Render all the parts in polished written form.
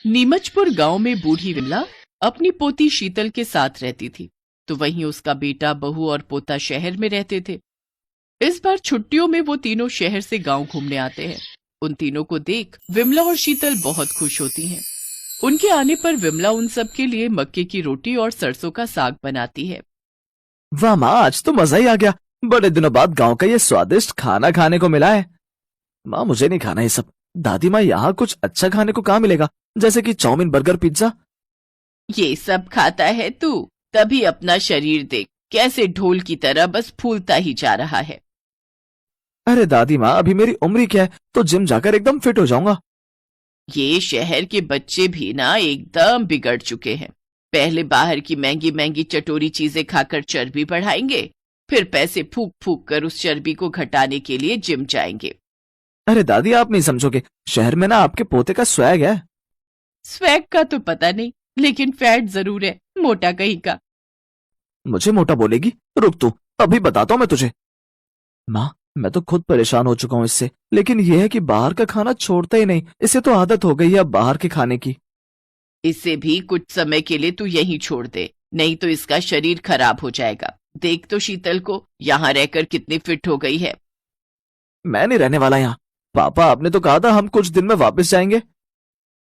नीमचपुर गांव में बूढ़ी विमला अपनी पोती शीतल के साथ रहती थी, तो वहीं उसका बेटा, बहू और पोता शहर में रहते थे। इस बार छुट्टियों में वो तीनों शहर से गांव घूमने आते हैं। उन तीनों को देख विमला और शीतल बहुत खुश होती हैं। उनके आने पर विमला उन सब के लिए मक्के की रोटी और सरसों का साग बनाती है। वाह माँ, आज तो मजा ही आ गया। बड़े दिनों बाद गांव का ये स्वादिष्ट खाना खाने को मिला है। माँ, मुझे नहीं खाना ये सब। दादी माँ, यहाँ कुछ अच्छा खाने को कहाँ मिलेगा, जैसे कि चाउमीन, बर्गर, पिज्जा? ये सब खाता है तू, तभी अपना शरीर देख कैसे ढोल की तरह बस फूलता ही जा रहा है। अरे दादी माँ, अभी मेरी उम्र ही क्या है, तो जिम जाकर एकदम फिट हो जाऊंगा। ये शहर के बच्चे भी ना एकदम बिगड़ चुके हैं। पहले बाहर की महंगी महंगी चटोरी चीजें खाकर चर्बी बढ़ाएंगे, फिर पैसे फूक फूक कर उस चर्बी को घटाने के लिए जिम जाएंगे। अरे दादी, आप नहीं समझोगे, शहर में ना आपके पोते का स्वैग है। स्वैग का तो पता नहीं, लेकिन फैट जरूर है, मोटा कहीं का। मुझे मोटा बोलेगी? रुक तू, अभी बताता हूँ मैं तुझे। माँ, मैं तो खुद परेशान हो चुका हूँ इससे, लेकिन यह है कि बाहर का खाना छोड़ता ही नहीं। इसे तो आदत हो गई है अब बाहर के खाने की। इसे भी कुछ समय के लिए तू यहीं छोड़ दे, नहीं तो इसका शरीर खराब हो जाएगा। देख तो शीतल को, यहाँ रहकर कितनी फिट हो गई है। मैं नहीं रहने वाला यहाँ। पापा, आपने तो कहा था हम कुछ दिन में वापस जाएंगे।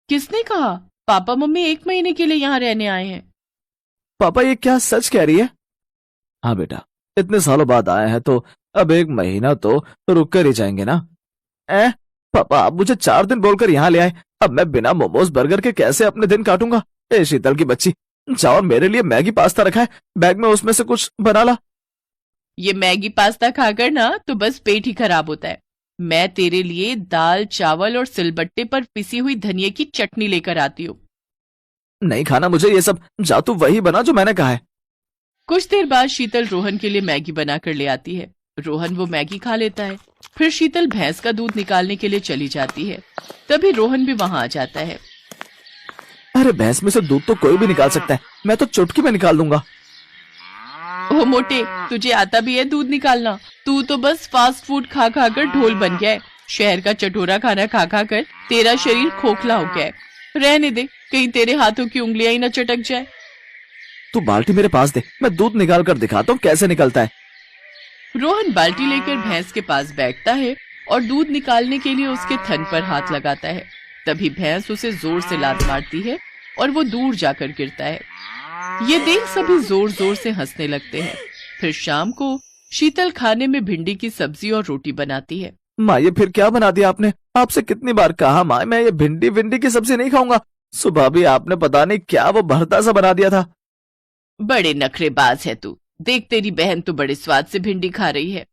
किसने कहा? पापा मम्मी 1 महीने के लिए यहाँ रहने आए हैं। पापा, ये क्या सच कह रही है? हाँ बेटा, इतने सालों बाद आए हैं तो अब 1 महीना तो रुक कर ही जाएंगे ना। पापा, आप मुझे 4 दिन बोलकर यहाँ ले आए। अब मैं बिना मोमोज बर्गर के कैसे अपने दिन काटूंगा? ए शीतल की बच्ची, जाओ और मेरे लिए मैगी पास्ता रखा है, बैग में उसमें से कुछ बना ला। ये मैगी पास्ता खाकर ना तो बस पेट ही खराब होता है। मैं तेरे लिए दाल चावल और सिलबट्टे पर पिसी हुई धनिया की चटनी लेकर आती हूँ। नहीं खाना मुझे ये सब, जा तू वही बना जो मैंने कहा है। कुछ देर बाद शीतल रोहन के लिए मैगी बनाकर ले आती है। रोहन वो मैगी खा लेता है। फिर शीतल भैंस का दूध निकालने के लिए चली जाती है। तभी रोहन भी वहां आ जाता है। अरे भैंस में से दूध तो कोई भी निकाल सकता है, मैं तो चुटकी में निकाल दूंगा। ओ मोटे, तुझे आता भी है दूध निकालना? तू तो बस फास्ट फूड खा खा कर ढोल बन गया है। शहर का चटोरा खाना खा खा कर तेरा शरीर खोखला हो गया है। रहने दे, कहीं तेरे हाथों की उंगलियां ही न चटक जाए। तू बाल्टी मेरे पास दे, मैं दूध निकाल कर दिखाता हूँ कैसे निकलता है। रोहन बाल्टी लेकर भैंस के पास बैठता है और दूध निकालने के लिए उसके थन पर हाथ लगाता है। तभी भैंस उसे जोर से लात मारती है और वो दूर जाकर गिरता है। ये देख सभी जोर जोर से हंसने लगते हैं। फिर शाम को शीतल खाने में भिंडी की सब्जी और रोटी बनाती है। माँ, ये फिर क्या बना दिया आपने? आपसे कितनी बार कहा माँ, मैं ये भिंडी की सब्जी नहीं खाऊंगा। सुबह भी आपने पता नहीं क्या वो भरता सा बना दिया था। बड़े नखरेबाज है तू। देख, तेरी बहन तो बड़े स्वाद से भिंडी खा रही है।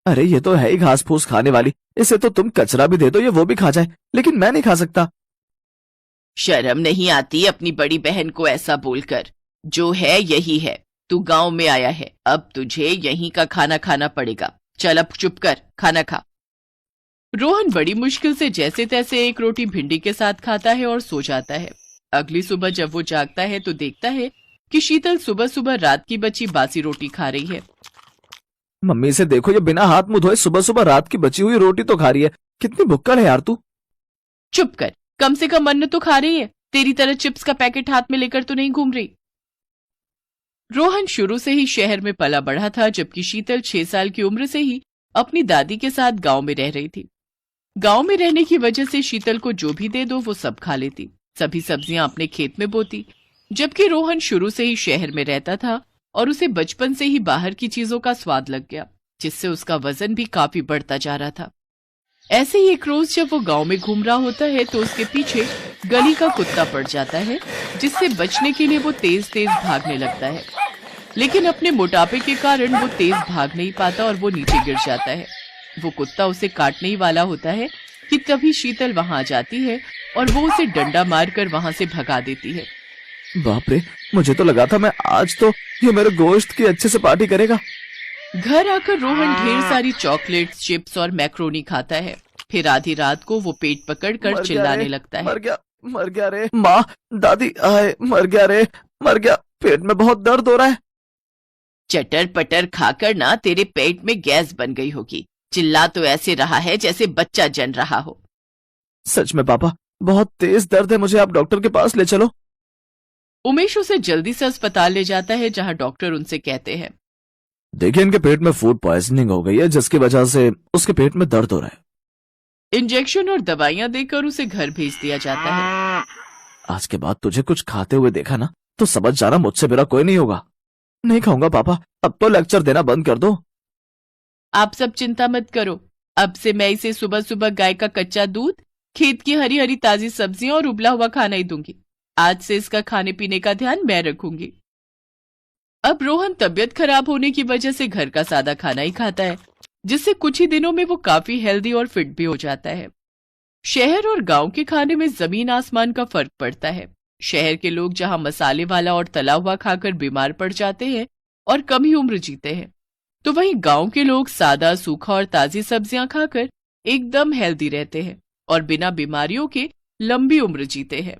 अरे ये तो है ही घास फूस खाने वाली, इसे तो तुम कचरा भी दे दो, ये वो भी खा जाए, लेकिन मैं नहीं खा सकता। शर्म नहीं आती अपनी बड़ी बहन को ऐसा बोलकर? जो है यही है। तू गांव में आया है, अब तुझे यहीं का खाना खाना पड़ेगा। चल अब चुप कर, खाना खा। रोहन बड़ी मुश्किल से जैसे तैसे एक रोटी भिंडी के साथ खाता है और सो जाता है। अगली सुबह जब वो जागता है तो देखता है कि शीतल सुबह सुबह रात की बची बासी रोटी खा रही है। मम्मी से देखो, ये बिना हाथ मुंह धोए सुबह सुबह रात की बची हुई रोटी तो खा रही है। कितनी भुक्कड़ है यार तू। चुप कर, कम से कम अन्न तो खा रही है। तेरी तरह चिप्स का पैकेट हाथ में लेकर तो नहीं घूम रही। रोहन शुरू से ही शहर में पला बढ़ा था, जबकि शीतल 6 साल की उम्र से ही अपनी दादी के साथ गांव में रह रही थी। गांव में रहने की वजह से शीतल को जो भी दे दो वो सब खा लेती, सभी सब्जियां अपने खेत में बोती। जबकि रोहन शुरू से ही शहर में रहता था और उसे बचपन से ही बाहर की चीजों का स्वाद लग गया, जिससे उसका वजन भी काफी बढ़ता जा रहा था। ऐसे ही एक रोज जब वो गांव में घूम रहा होता है तो उसके पीछे गली का कुत्ता पड़ जाता है, जिससे बचने के लिए वो तेज तेज भागने लगता है। लेकिन अपने मोटापे के कारण वो तेज भाग नहीं पाता और वो नीचे गिर जाता है। वो कुत्ता उसे काटने ही वाला होता है कि तभी शीतल वहां आ जाती है और वो उसे डंडा मारकर वहां से भगा देती है। बाप रे, मुझे तो लगा था मैं आज तो ये मेरे गोश्त की अच्छे से पार्टी करेगा। घर आकर रोहन ढेर सारी चॉकलेट्स, चिप्स और मैक्रोनी खाता है। फिर आधी रात को वो पेट पकड़कर चिल्लाने लगता है। मर गया रे माँ, दादी आए, मर गया रे, मर गया, पेट में बहुत दर्द हो रहा है। चटर पटर खाकर ना तेरे पेट में गैस बन गई होगी। चिल्ला तो ऐसे रहा है जैसे बच्चा जन रहा हो। सच में पापा, बहुत तेज दर्द है, मुझे आप डॉक्टर के पास ले चलो। उमेश उसे जल्दी से अस्पताल ले जाता है, जहां डॉक्टर उनसे कहते हैं, देखिए इनके पेट में फूड पॉइजनिंग हो गई है, जिसकी वजह से उसके पेट में दर्द हो रहा है। इंजेक्शन और दवाइयां देकर उसे घर भेज दिया जाता है। आज के बाद तुझे कुछ खाते हुए देखा ना तो समझ जाना मुझसे मेरा कोई नहीं होगा। नहीं खाऊंगा पापा, अब तो लेक्चर देना बंद कर दो। आप सब चिंता मत करो, अब से मैं इसे सुबह सुबह गाय का कच्चा दूध, खेत की हरी हरी ताजी सब्जियां और उबला हुआ खाना ही दूंगी। आज से इसका खाने पीने का ध्यान मैं रखूंगी। अब रोहन तबीयत खराब होने की वजह से घर का सादा खाना ही खाता है, जिससे कुछ ही दिनों में वो काफी हेल्दी और फिट भी हो जाता है। शहर और गांव के खाने में जमीन आसमान का फर्क पड़ता है। शहर के लोग जहां मसाले वाला और तला हुआ खाकर बीमार पड़ जाते हैं और कम ही उम्र जीते हैं, तो वहीं गांव के लोग सादा, सूखा और ताजी सब्जियां खाकर एकदम हेल्दी रहते हैं और बिना बीमारियों के लंबी उम्र जीते हैं।